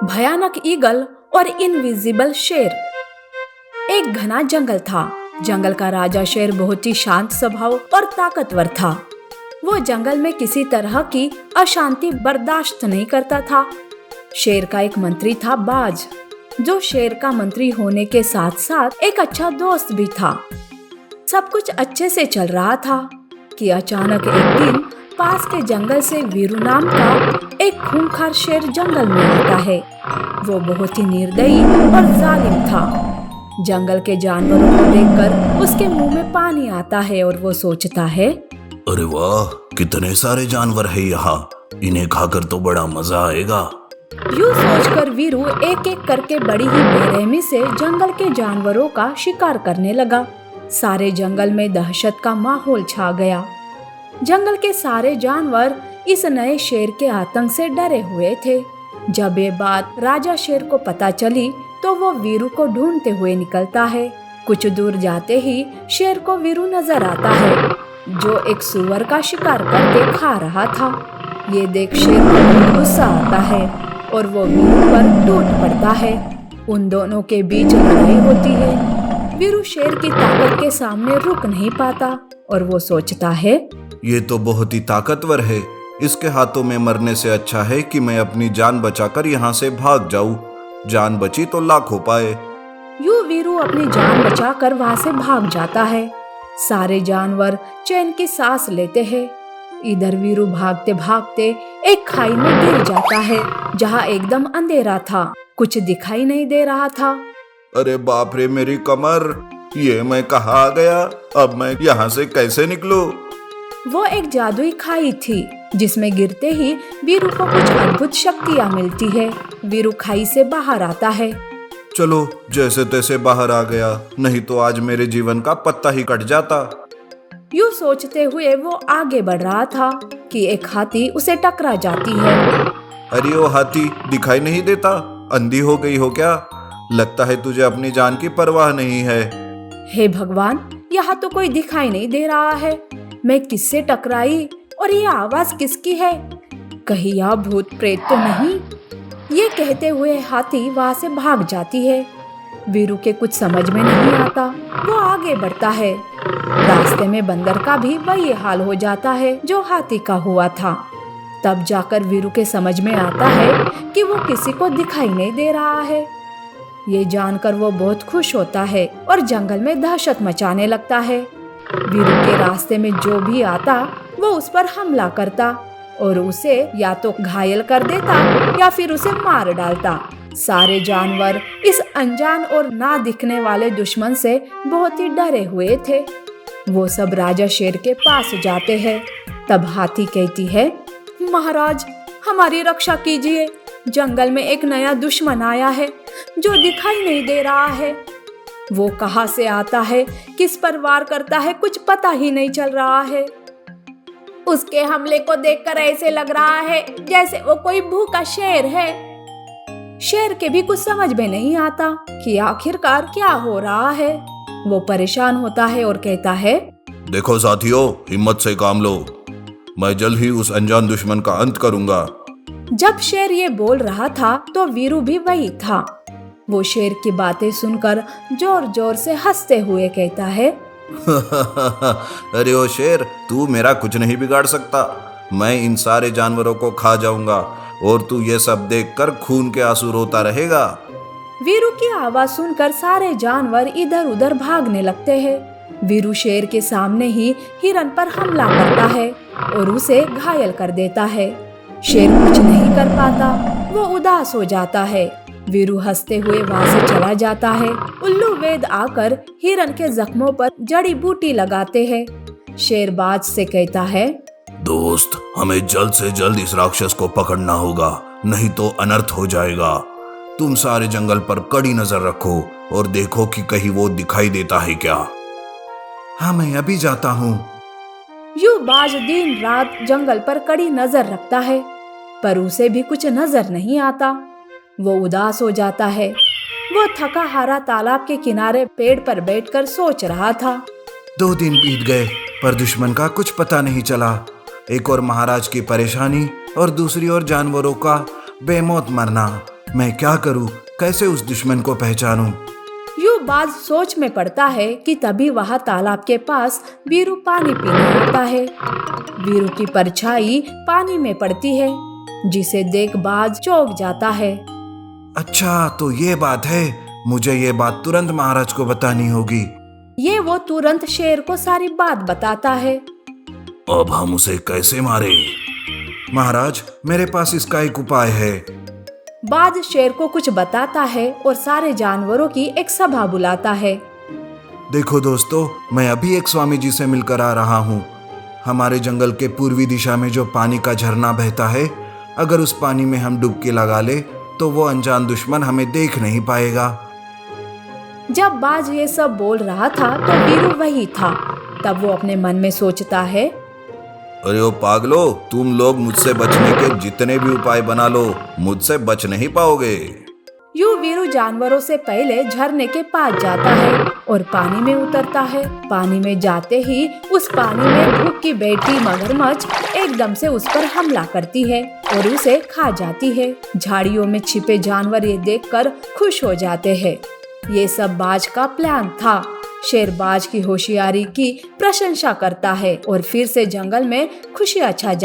भयानक ईगल और इनविजिबल शेर। एक घना जंगल था। जंगल का राजा शेर बहुत ही शांत स्वभाव और ताकतवर था। वो जंगल में किसी तरह की अशांति बर्दाश्त नहीं करता था। शेर का एक मंत्री था बाज, जो शेर का मंत्री होने के साथ साथ एक अच्छा दोस्त भी था। सब कुछ अच्छे से चल रहा था कि अचानक एक दिन पास के जंगल से वीरू नाम का एक खूंखार शेर जंगल में आता है। वो बहुत ही निर्दयी और जालिम था। जंगल के जानवरों को देखकर उसके मुंह में पानी आता है और वो सोचता है, अरे वाह, कितने सारे जानवर है यहाँ, इन्हें खाकर तो बड़ा मजा आएगा। यूँ सोचकर वीरू एक एक करके बड़ी ही बेरहमी से जंगल के जानवरों का शिकार करने लगा। सारे जंगल में दहशत का माहौल छा गया। जंगल के सारे जानवर इस नए शेर के आतंक से डरे हुए थे। जब ये बात राजा शेर को पता चली तो वो वीरू को ढूंढते हुए निकलता है। कुछ दूर जाते ही शेर को वीरू नजर आता है, जो एक सूअर का शिकार करके खा रहा था। ये देख शेर को गुस्सा आता है और वो वीरू पर टूट पड़ता है। उन दोनों के बीच लड़ाई होती है। वीरू शेर की ताकत के सामने रुक नहीं पाता और वो सोचता है, ये तो बहुत ही ताकतवर है, इसके हाथों में मरने से अच्छा है कि मैं अपनी जान बचाकर यहाँ से भाग जाऊं। जान बची तो लाख हो पाए। यूं वीरू अपनी जान बचाकर वहां से भाग जाता है। सारे जानवर चैन की सांस लेते हैं। इधर वीरू भागते भागते एक खाई में गिर जाता है, जहाँ एकदम अंधेरा था, कुछ दिखाई नहीं दे रहा था। अरे बाप रे, मेरी कमर, ये मैं कहाँ आ गया? अब मैं यहाँ से कैसे निकलूं? वो एक जादुई खाई थी, जिसमें गिरते ही वीरू को कुछ अद्भुत शक्तियाँ मिलती है। वीरू खाई से बाहर आता है। चलो, जैसे तैसे बाहर आ गया, नहीं तो आज मेरे जीवन का पत्ता ही कट जाता। यूँ सोचते हुए वो आगे बढ़ रहा था कि एक हाथी उसे टकरा जाती है। अरे ओ हाथी, दिखाई नहीं देता? अंधी हो गई हो क्या? लगता है तुझे अपनी जान की परवाह नहीं है। हे भगवान, यहाँ तो कोई दिखाई नहीं दे रहा है। मैं किससे टकराई और ये आवाज किसकी है? कहीं यह भूत प्रेत तो नहीं? ये कहते हुए हाथी वहाँ से भाग जाती है। वीरू के कुछ समझ में नहीं आता। वो आगे बढ़ता है। रास्ते में बंदर का भी वही हाल हो जाता है जो हाथी का हुआ था। तब जाकर वीरू के समझ में आता है कि वो किसी को दिखाई नहीं दे रहा है। ये जानकर वो बहुत खुश होता है और जंगल में दहशत मचाने लगता है। वीरू के रास्ते में जो भी आता वो उस पर हमला करता और उसे या तो घायल कर देता या फिर उसे मार डालता। सारे जानवर इस अनजान और ना दिखने वाले दुश्मन से बहुत ही डरे हुए थे। वो सब राजा शेर के पास जाते हैं। तब हाथी कहती है, महाराज, हमारी रक्षा कीजिए। जंगल में एक नया दुश्मन आया है जो दिखाई नहीं दे रहा है। वो कहाँ से आता है, किस पर वार करता है, कुछ पता ही नहीं चल रहा है। उसके हमले को देखकर ऐसे लग रहा है जैसे वो कोई भूखा शेर है। शेर के भी कुछ समझ में नहीं आता कि आखिरकार क्या हो रहा है। वो परेशान होता है और कहता है, देखो साथियों, हिम्मत से काम लो, मैं जल्द ही उस अनजान दुश्मन का अंत करूंगा। जब शेर ये बोल रहा था तो वीरू भी वही था। वो शेर की बातें सुनकर जोर जोर से हंसते हुए कहता है, अरे ओ शेर, तू मेरा कुछ नहीं बिगाड़ सकता। मैं इन सारे जानवरों को खा जाऊंगा और तू ये सब देखकर खून के आंसू रोता रहेगा। वीरू की आवाज सुनकर सारे जानवर इधर उधर भागने लगते हैं। वीरू शेर के सामने ही हिरन पर हमला करता है और उसे घायल कर देता है। शेर कुछ नहीं कर पाता, वो उदास हो जाता है। वीरू हंसते हुए वहां से चला जाता है। उल्लू वैद आकर हिरन के जख्मों पर जड़ी बूटी लगाते हैं। शेर बाज से कहता है, दोस्त, हमें जल्द से जल्द इस राक्षस को पकड़ना होगा, नहीं तो अनर्थ हो जाएगा। तुम सारे जंगल पर कड़ी नजर रखो और देखो कि कहीं वो दिखाई देता है क्या। हाँ, मैं अभी जाता हूँ। यूं बाज दिन रात जंगल पर कड़ी नजर रखता है, पर उसे भी कुछ नजर नहीं आता। वो उदास हो जाता है। वो थका हारा तालाब के किनारे पेड़ पर बैठकर सोच रहा था। 2 दिन बीत गए पर दुश्मन का कुछ पता नहीं चला। एक और महाराज की परेशानी और दूसरी ओर जानवरों का बेमौत मरना। मैं क्या करूं? कैसे उस दुश्मन को पहचानूं? यूं बाज सोच में पड़ता है कि तभी वहां तालाब के पास वीरू पानी पीने आता है। वीरू की परछाई पानी में पड़ती है, जिसे देख बाज चौंक जाता है। अच्छा, तो ये बात है। मुझे ये बात तुरंत महाराज को बतानी होगी। ये वो तुरंत शेर को सारी बात बताता है। अब हम उसे कैसे मारे? महाराज, मेरे पास इसका एक उपाय है। बाज शेर को कुछ बताता है और सारे जानवरों की एक सभा बुलाता है। देखो दोस्तों, मैं अभी एक स्वामी जी से मिलकर आ रहा हूँ। हमारे जंगल के पूर्वी दिशा में जो पानी का झरना बहता है, अगर उस पानी में हम डुबकी लगा ले तो वो अनजान दुश्मन हमें देख नहीं पाएगा। जब बाज ये सब बोल रहा था तो वीरू वही था। तब वो अपने मन में सोचता है, अरे ओ पागलो, तुम लोग मुझसे बचने के जितने भी उपाय बना लो, मुझसे बच नहीं पाओगे। यूं वीरू जानवरों से पहले झरने के पास जाता है और पानी में उतरता है। पानी में जाते ही उस पानी में भूख की बैठी मगरमच्छ एकदम से उस पर हमला करती है और उसे खा जाती है। झाड़ियों में छिपे जानवर ये देखकर खुश हो जाते हैं। ये सब बाज का प्लान था। शेर बाज की होशियारी की प्रशंसा करता है और फिर से जंगल में खुशियां छा